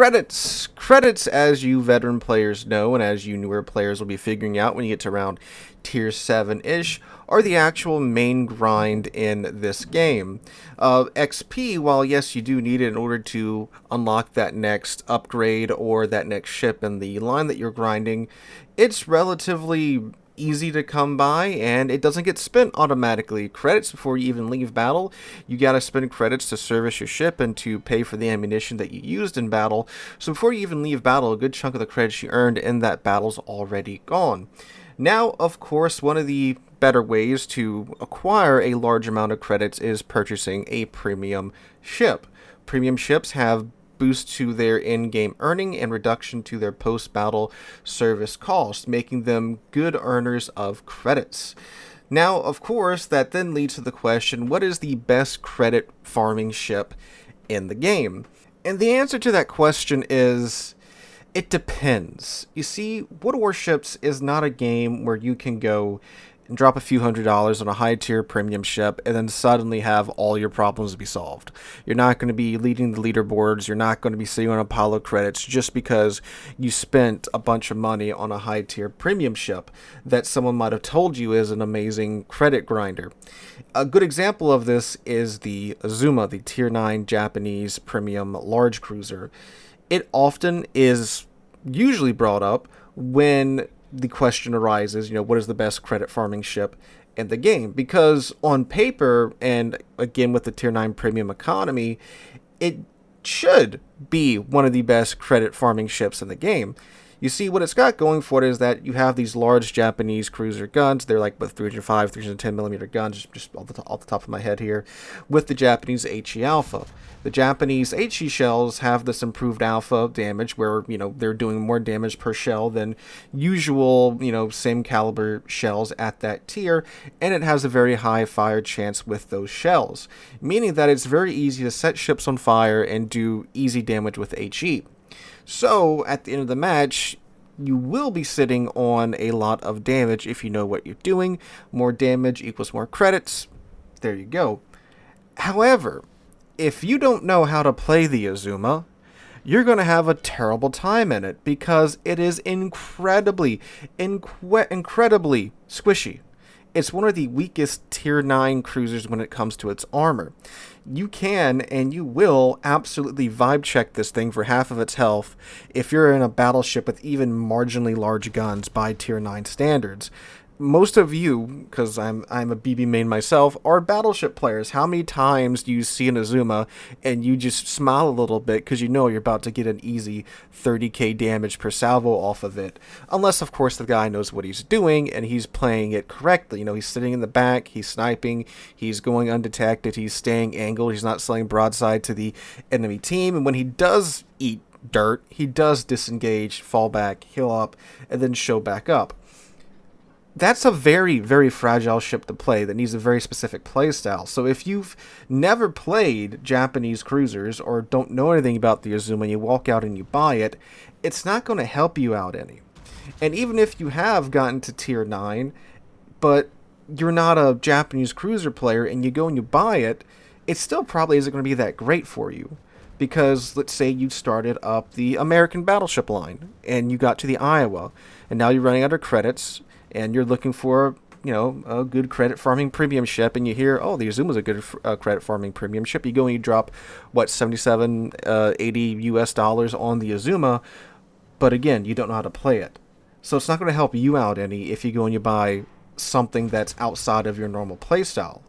Credits. Credits, as you veteran players know, and as you newer players will be figuring out when you get to around tier 7-ish, are the actual main grind in this game. XP, while yes, you do need it in order to unlock that next upgrade or that next ship in the line that you're grinding, it's relatively easy to come by, and it doesn't get spent automatically. Credits before you even leave battle. You gotta spend credits to service your ship and to pay for the ammunition that you used in battle. So before you even leave battle, a good chunk of the credits you earned in that battle's already gone. Now, of course, one of the better ways to acquire a large amount of credits is purchasing a premium ship. Premium ships have boost to their in-game earning and reduction to their post-battle service cost, making them good earners of credits. Now, of course, that then leads to the question, what is the best credit farming ship in the game? And the answer to that question is, it depends. You see, Warships is not a game where you can go and drop a few $100s on a high-tier premium ship and then suddenly have all your problems be solved. You're not going to be leading the leaderboards, you're not going to be sitting on a pile of credits just because you spent a bunch of money on a high-tier premium ship that someone might have told you is an amazing credit grinder. A good example of this is the Azuma, the tier 9 Japanese premium large cruiser. It often is usually brought up when the question arises, what is the best credit farming ship in the game? Because on paper, and again with the tier 9 premium economy, it should be one of the best credit farming ships in the game. You see, what it's got going for it is that you have these large Japanese cruiser guns. They're like with 305, 310 millimeter guns, just off the top of my head here, with the Japanese HE Alpha. The Japanese HE shells have this improved alpha damage where, they're doing more damage per shell than usual, same caliber shells at that tier, and it has a very high fire chance with those shells, meaning that it's very easy to set ships on fire and do easy damage with HE. So, at the end of the match, you will be sitting on a lot of damage if you know what you're doing. More damage equals more credits. There you go. However, if you don't know how to play the Azuma, you're going to have a terrible time in it because it is incredibly squishy. It's one of the weakest tier 9 cruisers when it comes to its armor. You can and you will absolutely vibe check this thing for half of its health if you're in a battleship with even marginally large guns by tier 9 standards. Most of you, because I'm a BB main myself, are battleship players. How many times do you see an Azuma and you just smile a little bit because you know you're about to get an easy 30k damage per salvo off of it? Unless, of course, the guy knows what he's doing and he's playing it correctly. He's sitting in the back, he's sniping, he's going undetected, he's staying angled, he's not selling broadside to the enemy team, and when he does eat dirt, he does disengage, fall back, heal up, and then show back up. That's a very, very fragile ship to play that needs a very specific playstyle. So if you've never played Japanese cruisers or don't know anything about the Azuma and you walk out and you buy it, it's not going to help you out any. And even if you have gotten to tier 9, but you're not a Japanese cruiser player and you go and you buy it, it still probably isn't going to be that great for you. Because let's say you started up the American battleship line and you got to the Iowa and now you're running out of credits and you're looking for, a good credit farming premium ship, and you hear, oh, the Azuma's a good credit farming premium ship. You go and you drop, $77, $80 US on the Azuma, but again, you don't know how to play it. So it's not going to help you out any if you go and you buy something that's outside of your normal playstyle.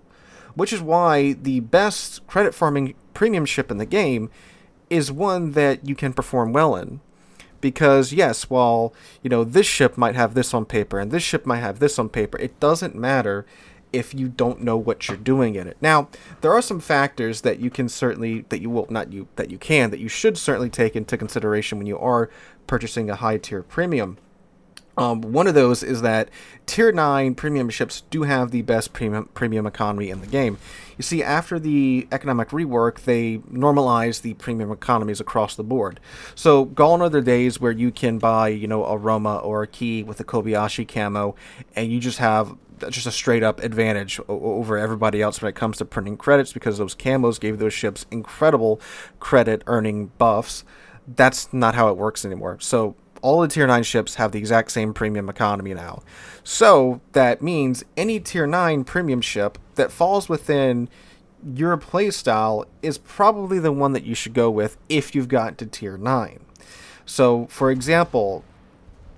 Which is why the best credit farming premium ship in the game is one that you can perform well in. Because, yes, while, this ship might have this on paper and this ship might have this on paper, it doesn't matter if you don't know what you're doing in it. Now, there are some factors that you can certainly, that you should certainly take into consideration when you are purchasing a high-tier premium. One of those is that tier 9 premium ships do have the best premium economy in the game. You see, after the economic rework, they normalized the premium economies across the board. So gone are the days where you can buy, a Roma or a Key with a Kobayashi camo, and you just have just a straight up advantage over everybody else when it comes to printing credits because those camos gave those ships incredible credit earning buffs. That's not how it works anymore. So all the tier 9 ships have the exact same premium economy now. So that means any tier 9 premium ship that falls within your playstyle is probably the one that you should go with if you've gotten to tier 9. So, for example,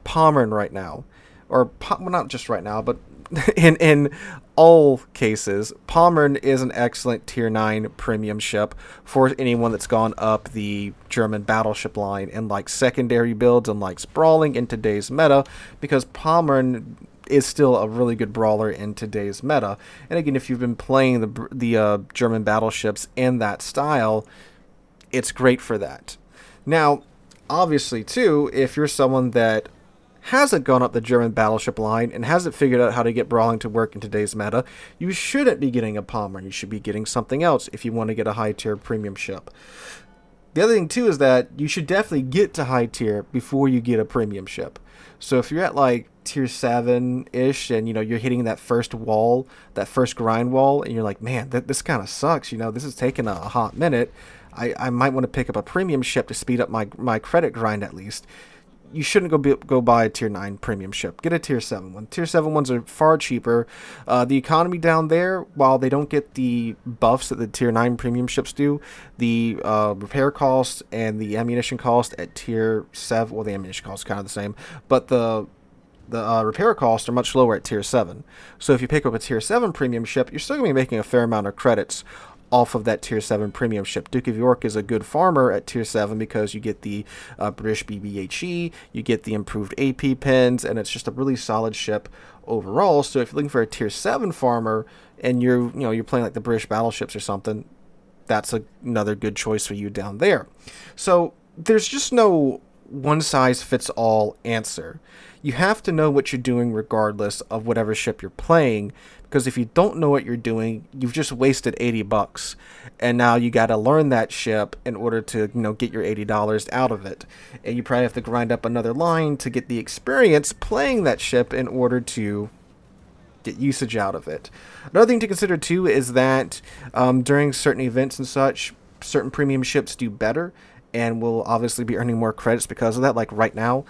Pommern right now, or well, not just right now, but in all cases, Pommern is an excellent tier 9 premium ship for anyone that's gone up the German battleship line and like secondary builds and likes brawling in today's meta, because Pommern is still a really good brawler in today's meta. And again, if you've been playing the German battleships in that style, it's great for that. Now, obviously, too, if you're someone that hasn't gone up the German battleship line and hasn't figured out how to get brawling to work in today's meta, you shouldn't be getting a Pommern. You should be getting something else if you want to get a high tier premium ship. The other thing too is that you should definitely get to high tier before you get a premium ship. So if you're at like tier 7-ish and you're hitting that first wall, that first grind wall, and you're like, man, this kind of sucks, this is taking a hot minute, I might want to pick up a premium ship to speed up my credit grind at least. You shouldn't go buy a tier 9 premium ship. Get a tier 7 one. Tier 7 ones are far cheaper. The economy down there, while they don't get the buffs that the tier 9 premium ships do, the repair cost and the ammunition cost at tier 7, well, the ammunition cost is kind of the same, but the repair costs are much lower at tier 7. So if you pick up a tier 7 premium ship, you're still going to be making a fair amount of credits off of that tier 7 premium ship. Duke of York is a good farmer at tier 7 because you get the British BBHE, you get the improved AP pins, and it's just a really solid ship overall. So if you're looking for a tier 7 farmer and you're playing like the British battleships or something, that's another good choice for you down there. So there's just no one size fits all answer. You have to know what you're doing regardless of whatever ship you're playing, because if you don't know what you're doing, you've just wasted $80, and now you got to learn that ship in order to get your $80 out of it, and you probably have to grind up another line to get the experience playing that ship in order to get usage out of it. Another thing to consider too is that during certain events and such, certain premium ships do better and will obviously be earning more credits because of that. Like right now,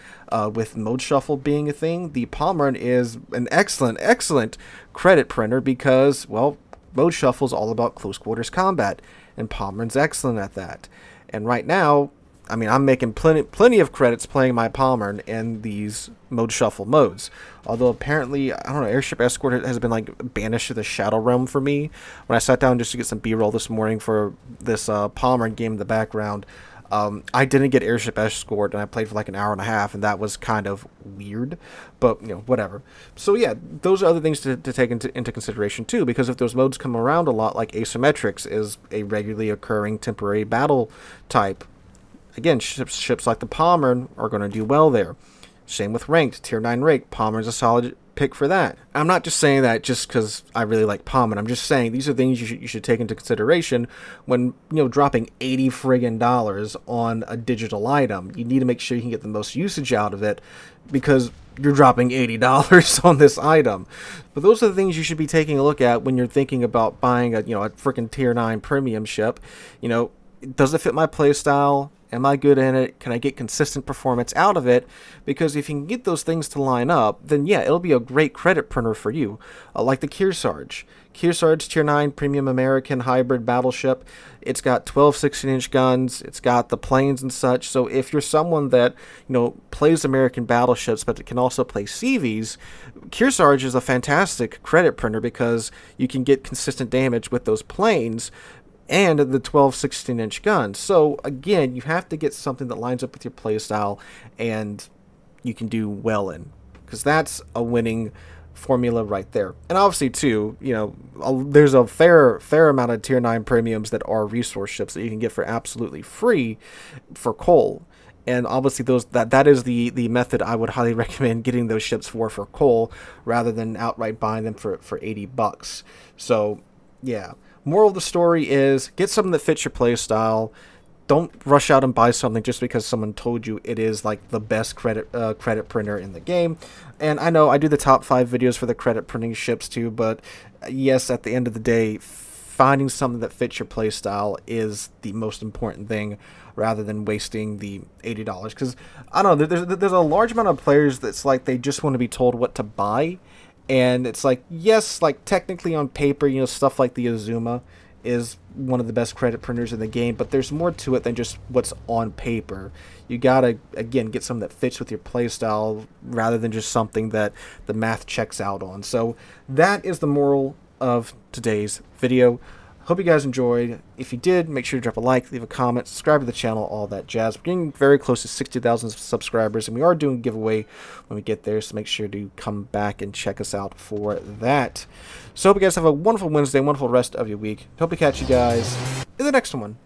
with mode shuffle being a thing, the Pommern is an excellent credit printer because, well, mode shuffle is all about close quarters combat, and Pommern's excellent at that. And right now, I mean, I'm making plenty of credits playing my Pommern in these mode shuffle modes. Although apparently, I don't know, Airship Escort has been like banished to the Shadow Realm for me. When I sat down just to get some B-roll this morning for this Pommern game in the background, I didn't get Airship Escort, and I played for like an hour and a half, and that was kind of weird, but, whatever. So yeah, those are other things to take into consideration too, because if those modes come around a lot, like Asymmetrics is a regularly occurring temporary battle type, again, ships like the Pommern are going to do well there. Same with Ranked, Tier 9 Ranked, Pommern's a solid pick for that. I'm not just saying that just because I really like Pommern. I'm just saying these are things you should take into consideration when dropping $80 friggin' on a digital item. You need to make sure you can get the most usage out of it because you're dropping $80 on this item. But those are the things you should be taking a look at when you're thinking about buying a freaking Tier 9 premium ship. Does it fit my playstyle? Am I good in it? Can I get consistent performance out of it? Because if you can get those things to line up, then yeah, it'll be a great credit printer for you. Like the Kearsarge. Kearsarge Tier 9 Premium American Hybrid Battleship. It's got 12 16-inch guns. It's got the planes and such. So if you're someone that, plays American battleships but can also play CVs, Kearsarge is a fantastic credit printer because you can get consistent damage with those planes and the 12 16-inch guns. So again, you have to get something that lines up with your playstyle and you can do well in, because that's a winning formula right there. And obviously too, there's a fair amount of tier 9 premiums that are resource ships that you can get for absolutely free for coal. And obviously that is the method I would highly recommend getting those ships for coal rather than outright buying them for $80. So yeah. Moral of the story is get something that fits your playstyle. Don't rush out and buy something just because someone told you it is like the best credit printer in the game. And I know I do the top 5 videos for the credit printing ships too, but yes, at the end of the day, finding something that fits your playstyle is the most important thing, rather than wasting the $80. Because I don't know, there's a large amount of players that's like they just want to be told what to buy, and it's like, yes, like technically on paper, stuff like the Azuma is one of the best credit printers in the game, but there's more to it than just what's on paper. You gotta, again, get something that fits with your playstyle rather than just something that the math checks out on. So that is the moral of today's video. Hope you guys enjoyed. If you did, make sure to drop a like, leave a comment, subscribe to the channel, all that jazz. We're getting very close to 60,000 subscribers, and we are doing a giveaway when we get there, so make sure to come back and check us out for that. So hope you guys have a wonderful Wednesday, wonderful rest of your week. Hope to catch you guys in the next one.